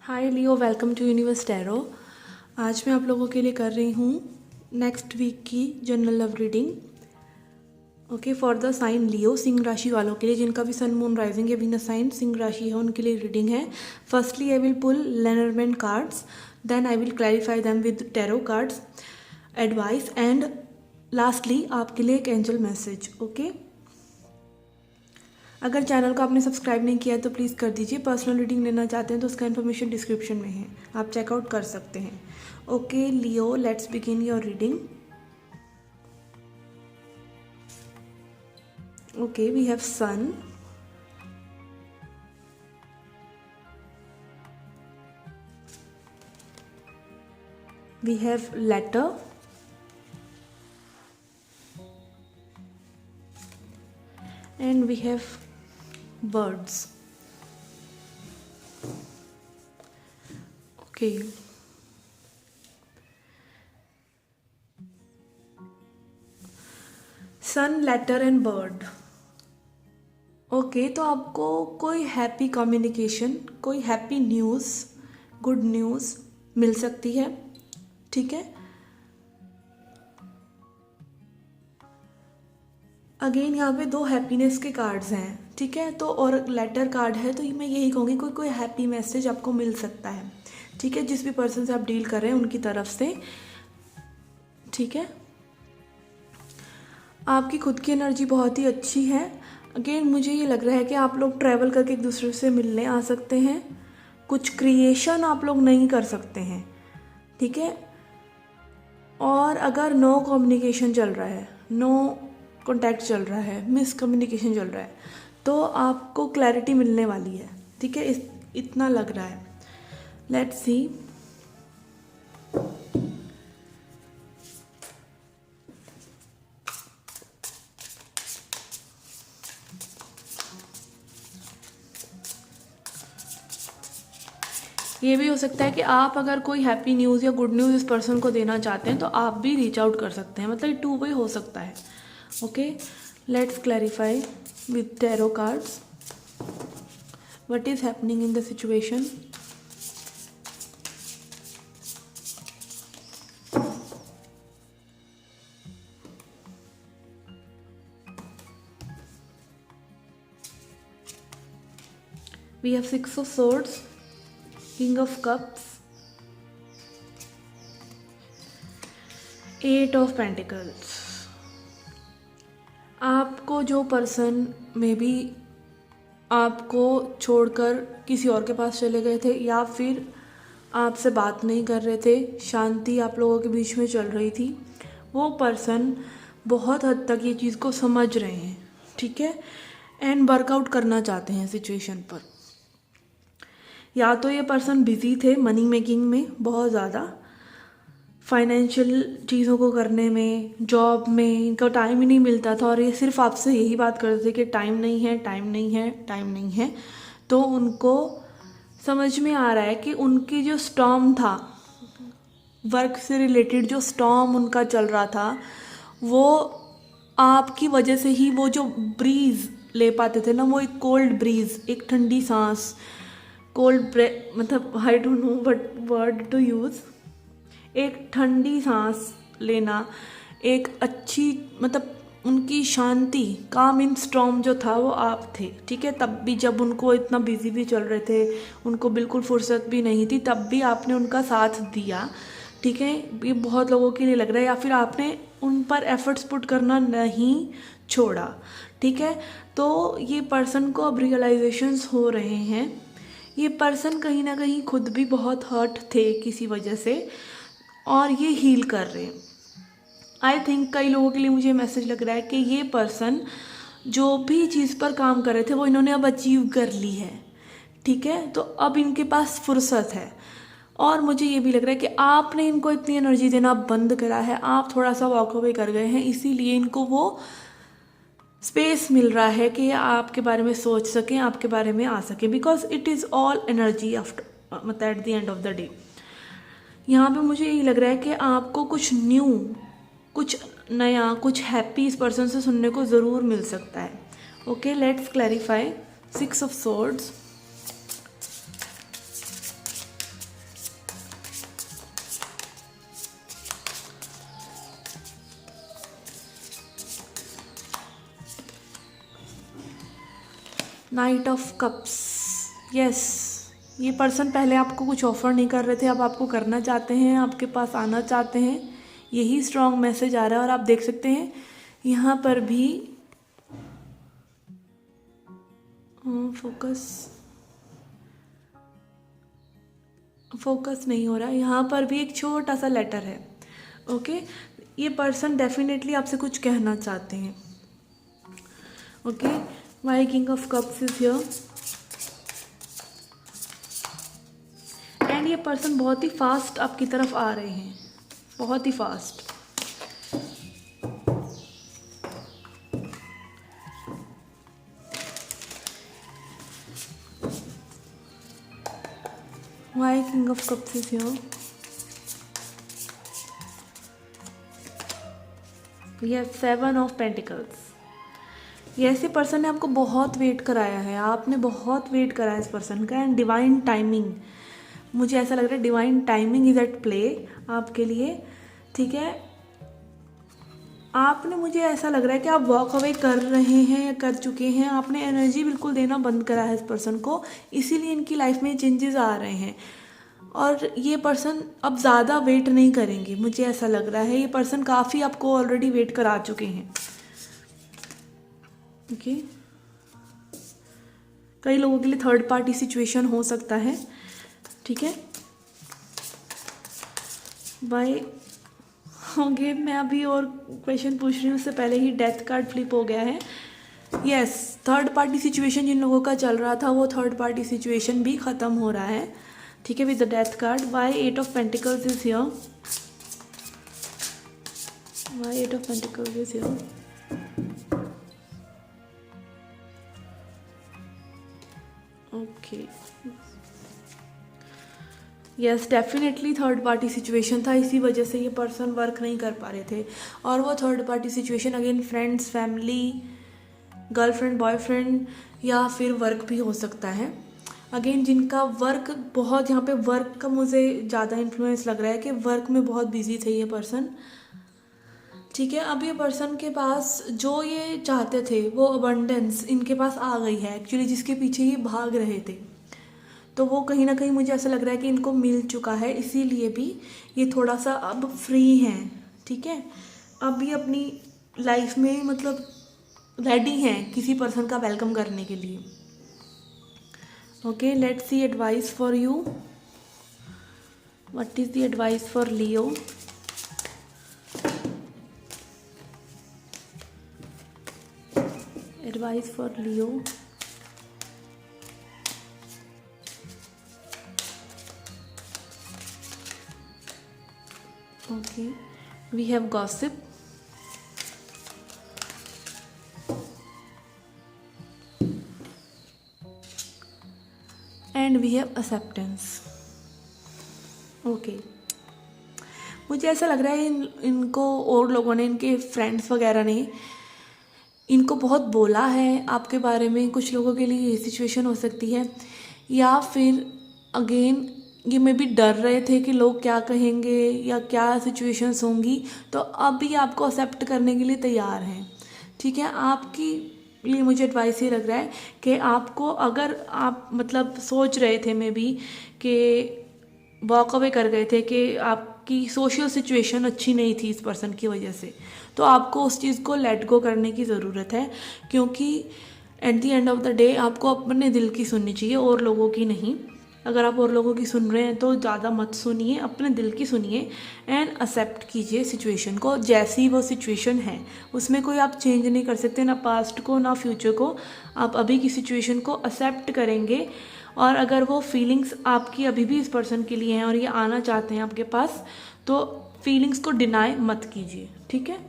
Hi Leo, welcome to universe tarot. आज मैं आप लोगों के लिए कर रही हूँ नेक्स्ट वीक की general love reading. Okay, for the sign Leo, सिंह राशि वालों के लिए जिनका भी सन मून राइजिंग या वीनस साइन सिंह राशि है उनके लिए रीडिंग है। Firstly I will pull Lenormand cards, then I will clarify them with tarot cards advice, and lastly आपके लिए एक एंजल मैसेज। ओके, अगर चैनल को आपने सब्सक्राइब नहीं किया है तो प्लीज़ कर दीजिए। पर्सनल रीडिंग लेना चाहते हैं तो उसका इन्फॉर्मेशन डिस्क्रिप्शन में है, आप चेकआउट कर सकते हैं। Okay Leo, let's begin your reading. Okay, we have sun, we have letter, and we have birds. Okay, sun, letter and bird. Okay, तो आपको कोई हैप्पी कम्युनिकेशन, कोई हैप्पी न्यूज़, गुड न्यूज़ मिल सकती है। ठीक है, अगेन यहाँ पे दो हैप्पीनेस के कार्ड्स हैं। ठीक है, तो और लेटर कार्ड है, तो मैं यही कहूँगी कोई हैप्पी मैसेज आपको मिल सकता है। ठीक है, जिस भी पर्सन से आप डील कर रहे हैं उनकी तरफ से। ठीक है, आपकी खुद की एनर्जी बहुत ही अच्छी है। अगेन मुझे ये लग रहा है कि आप लोग ट्रैवल करके एक दूसरे से मिलने आ सकते हैं। कुछ क्रिएशन आप लोग नहीं कर सकते हैं। ठीक है, और अगर नो कम्युनिकेशन चल रहा है, नो कॉन्टैक्ट चल रहा है, मिस कम्युनिकेशन चल रहा है, तो आपको क्लैरिटी मिलने वाली है। ठीक है, इतना लग रहा है। Let's see. ये भी हो सकता है कि आप अगर कोई हैप्पी न्यूज़ या गुड न्यूज़ इस पर्सन को देना चाहते हैं तो आप भी रीच आउट कर सकते हैं, मतलब टू वे हो सकता है। Okay, let's clarify with tarot cards what is happening in the situation. We have 6 of swords, King of Cups, 8 of Pentacles। आपको जो पर्सन में भी आपको छोड़कर किसी और के पास चले गए थे या फिर आपसे बात नहीं कर रहे थे, शांति आप लोगों के बीच में चल रही थी, वो पर्सन बहुत हद तक ये चीज़ को समझ रहे हैं। ठीक है, एंड वर्कआउट करना चाहते हैं सिचुएशन पर। या तो ये पर्सन बिजी थे मनी मेकिंग में, बहुत ज़्यादा फाइनेंशियल चीज़ों को करने में, जॉब में इनका टाइम ही नहीं मिलता था, और ये सिर्फ आपसे यही बात करते थे कि टाइम नहीं है, टाइम नहीं है, टाइम नहीं है। तो उनको समझ में आ रहा है कि उनकी जो स्टॉर्म था, वर्क से रिलेटेड जो स्टॉर्म उनका चल रहा था, वो आपकी वजह से ही वो जो ब्रीज ले पाते थे ना, वो एक कोल्ड ब्रीज, एक ठंडी सांस, कोल्ड मतलब I don't know what word to use, एक ठंडी सांस लेना, एक अच्छी, मतलब उनकी शांति, काम इन स्टॉर्म जो था वो आप थे। ठीक है, तब भी जब उनको इतना बिजी भी चल रहे थे, उनको बिल्कुल फुर्सत भी नहीं थी, तब भी आपने उनका साथ दिया। ठीक है, ये बहुत लोगों के लिए लग रहा है, या फिर आपने उन पर एफर्ट्स पुट करना नहीं छोड़ा। ठीक है, तो ये पर्सन को अब रियलाइजेशंस हो रहे हैं। ये पर्सन कहीं ना कहीं खुद भी बहुत हर्ट थे किसी वजह से, और ये हील कर रहे हैं। आई थिंक कई लोगों के लिए मुझे मैसेज लग रहा है कि ये पर्सन जो भी चीज़ पर काम कर रहे थे वो इन्होंने अब अचीव कर ली है। ठीक है, तो अब इनके पास फुर्सत है, और मुझे ये भी लग रहा है कि आपने इनको इतनी एनर्जी देना बंद करा है, आप थोड़ा सा वॉक अवे कर गए हैं, इसीलिए इनको वो स्पेस मिल रहा है कि आपके बारे में सोच सकें, आपके बारे में आ सकें, because it is all energy after, मतलब at the end of the day. यहाँ पे मुझे यही लग रहा है कि आपको कुछ न्यू, कुछ नया, कुछ हैप्पी इस पर्सन से सुनने को ज़रूर मिल सकता है। Okay, let's clarify 6 of Swords, night of cups. Yes, ये पर्सन पहले आपको कुछ ऑफर नहीं कर रहे थे, अब आपको करना चाहते हैं, आपके पास आना चाहते हैं, यही स्ट्रॉन्ग मैसेज आ रहा है। और आप देख सकते हैं यहाँ पर भी फोकस नहीं हो रहा है, यहाँ पर भी एक छोटा सा लेटर है। ओके, ये पर्सन डेफिनेटली आपसे कुछ कहना चाहते हैं। Okay, why king of cups is here and ये पर्सन बहुत ही फास्ट आपकी तरफ आ रहे हैं, बहुत ही fast. Why king of cups is here, ये 7 ऑफ पेंटिकल्स। ये ऐसे पर्सन ने आपको बहुत वेट कराया है, आपने बहुत वेट करा है इस पर्सन का। एंड डिवाइन टाइमिंग, मुझे ऐसा लग रहा है divine timing is at play आपके लिए। ठीक है, आपने, मुझे ऐसा लग रहा है कि आप वॉक अवे कर रहे हैं या कर चुके हैं, आपने एनर्जी बिल्कुल देना बंद करा है इस पर्सन को, इसीलिए इनकी लाइफ में चेंजेस आ रहे हैं। और ये पर्सन अब ज़्यादा वेट नहीं करेंगे, मुझे ऐसा लग रहा है। ये पर्सन काफ़ी आपको ऑलरेडी वेट करा चुके हैं। ओके, कई लोगों के लिए थर्ड पार्टी सिचुएशन हो सकता है। ठीक है, बाय। ओके, मैं अभी और क्वेश्चन पूछ रही हूँ, उससे पहले ही डेथ कार्ड फ्लिप हो गया है। यस, थर्ड पार्टी सिचुएशन जिन लोगों का चल रहा था वो थर्ड पार्टी सिचुएशन भी ख़त्म हो रहा है। ठीक है, with the death card. Why 8 of pentacles is here, why 8 of pentacles is here. Okay, yes, definitely third party situation था, इसी वजह से ये पर्सन वर्क नहीं कर पा रहे थे। और वो third party situation again friends, family, girlfriend, boyfriend या फिर वर्क भी हो सकता है। अगेन जिनका वर्क बहुत, यहाँ पे वर्क का मुझे ज़्यादा इन्फ्लुएंस लग रहा है कि वर्क में बहुत बिजी थे ये पर्सन। ठीक है, अब ये पर्सन के पास जो ये चाहते थे वो अबंडेंस इनके पास आ गई है एक्चुअली, जिसके पीछे ये भाग रहे थे। तो वो कहीं ना कहीं मुझे ऐसा लग रहा है कि इनको मिल चुका है, इसीलिए भी ये थोड़ा सा अब फ्री हैं। ठीक है, अब ये अपनी लाइफ में मतलब रेडी हैं किसी पर्सन का वेलकम करने के लिए। Okay, let's see advice for you. What is the advice for Leo? Advice for Leo. Okay, we have gossip, and we have acceptance. Okay, मुझे ऐसा लग रहा है इनको और लोगों ने, इनके फ्रेंड्स वगैरह ने इनको बहुत बोला है आपके बारे में। कुछ लोगों के लिए ये सिचुएशन हो सकती है, या फिर अगेन ये में भी डर रहे थे कि लोग क्या कहेंगे या क्या सिचुएशंस होंगी, तो अब ये आपको एक्सेप्ट करने के लिए तैयार हैं। ठीक है, आपकी लिए मुझे एडवाइस ये लग रहा है कि आपको, अगर आप मतलब सोच रहे थे मे बी कि वॉक अवे कर गए थे कि आपकी सोशल सिचुएशन अच्छी नहीं थी इस पर्सन की वजह से, तो आपको उस चीज़ को लेट गो करने की ज़रूरत है। क्योंकि eight the end of the day आपको अपने दिल की सुननी चाहिए, और लोगों की नहीं। अगर आप और लोगों की सुन रहे हैं तो ज़्यादा मत सुनिए, अपने दिल की सुनिए एंड एक्सेप्ट कीजिए सिचुएशन को जैसी वो सिचुएशन है। उसमें कोई आप चेंज नहीं कर सकते, ना पास्ट को ना फ्यूचर को। आप अभी की सिचुएशन को एक्सेप्ट करेंगे, और अगर वो फीलिंग्स आपकी अभी भी इस पर्सन के लिए हैं और ये आना चाहते हैं आपके पास, तो फीलिंग्स को डिनाई मत कीजिए। ठीक है,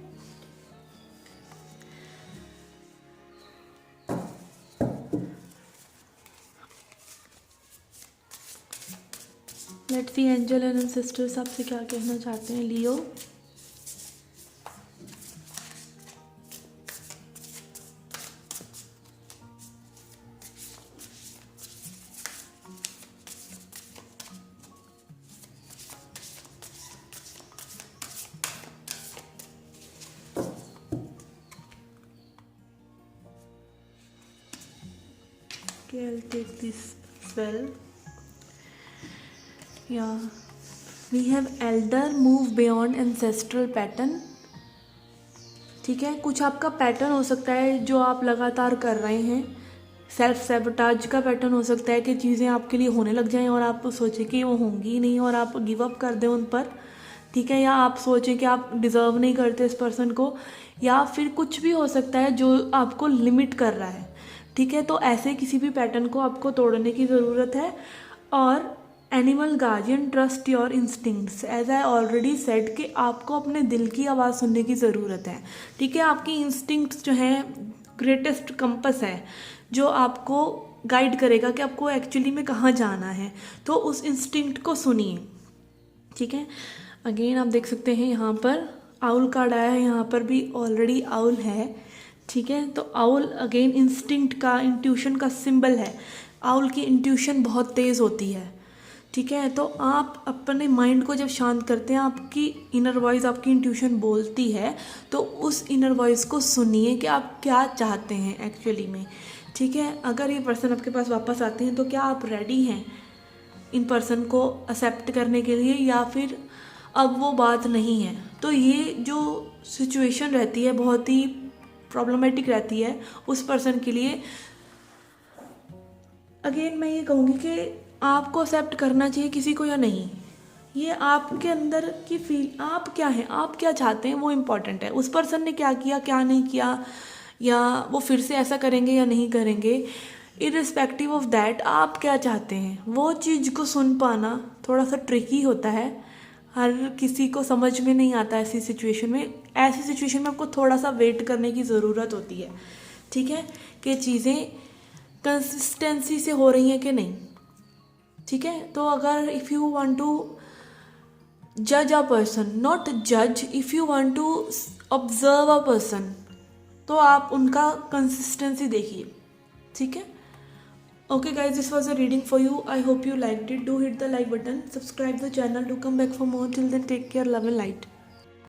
let's see angel and sisters आपसे क्या कहना चाहते हैं लियो। Okay, I'll take this as well. Yeah, we have elder move beyond ancestral pattern. ठीक है, कुछ आपका पैटर्न हो सकता है जो आप लगातार कर रहे हैं। सेल्फ सैबोटाज का पैटर्न हो सकता है कि चीज़ें आपके लिए होने लग जाएं और आप सोचें कि वो होंगी ही नहीं और आप गिव अप कर दें उन पर। ठीक है, या आप सोचें कि आप डिज़र्व नहीं करते इस पर्सन को, या फिर कुछ भी हो सकता है जो आपको लिमिट कर रहा है। ठीक है, तो ऐसे किसी भी पैटर्न को आपको तोड़ने की ज़रूरत है। और animal guardian trust your instincts, as I already said कि आपको अपने दिल की आवाज़ सुनने की ज़रूरत है। ठीक है, आपकी इंस्टिंक्ट्स जो हैं ग्रेटेस्ट कंपस है जो आपको गाइड करेगा कि आपको एक्चुअली में कहाँ जाना है, तो उस इंस्टिंक्ट को सुनिए। ठीक है, अगेन आप देख सकते हैं यहाँ पर आउल कार्ड आया है, यहाँ पर भी ऑलरेडी आउल है। ठीक है, तो आउल अगेन इंस्टिंक्ट का, इंट्यूशन का सिंबल है। आउल की इंट्यूशन बहुत तेज़ होती है। ठीक है, तो आप अपने माइंड को जब शांत करते हैं, आपकी इनर वॉइस, आपकी इंट्यूशन बोलती है, तो उस इनर वॉइस को सुनिए कि आप क्या चाहते हैं एक्चुअली में। ठीक है, अगर ये पर्सन आपके पास वापस आते हैं तो क्या आप रेडी हैं इन पर्सन को एक्सेप्ट करने के लिए, या फिर अब वो बात नहीं है। तो ये जो सिचुएशन रहती है बहुत ही प्रॉब्लमेटिक रहती है उस पर्सन के लिए। अगेन मैं ये कहूँगी कि आपको एक्सेप्ट करना चाहिए किसी को या नहीं, ये आपके अंदर की फील, आप क्या हैं, आप क्या चाहते हैं, वो इम्पॉर्टेंट है। उस पर्सन ने क्या किया, क्या नहीं किया, या वो फिर से ऐसा करेंगे या नहीं करेंगे, इरिस्पेक्टिव ऑफ दैट आप क्या चाहते हैं, वो चीज़ को सुन पाना थोड़ा सा ट्रिकी होता है। हर किसी को समझ में नहीं आता ऐसी सिचुएशन में। ऐसी सिचुएशन में आपको थोड़ा सा वेट करने की ज़रूरत होती है। ठीक है, कि चीज़ें कंसिस्टेंसी से हो रही हैं कि नहीं। ठीक है, तो अगर इफ़ यू वांट टू जज अ पर्सन, नॉट जज, if you want to observe a person, तो आप उनका कंसिस्टेंसी देखिए। ठीक है, okay guys, this was a reading for you. I hope you liked it. Do hit the like button, subscribe the channel to come back for more. Till then, take care, love and light.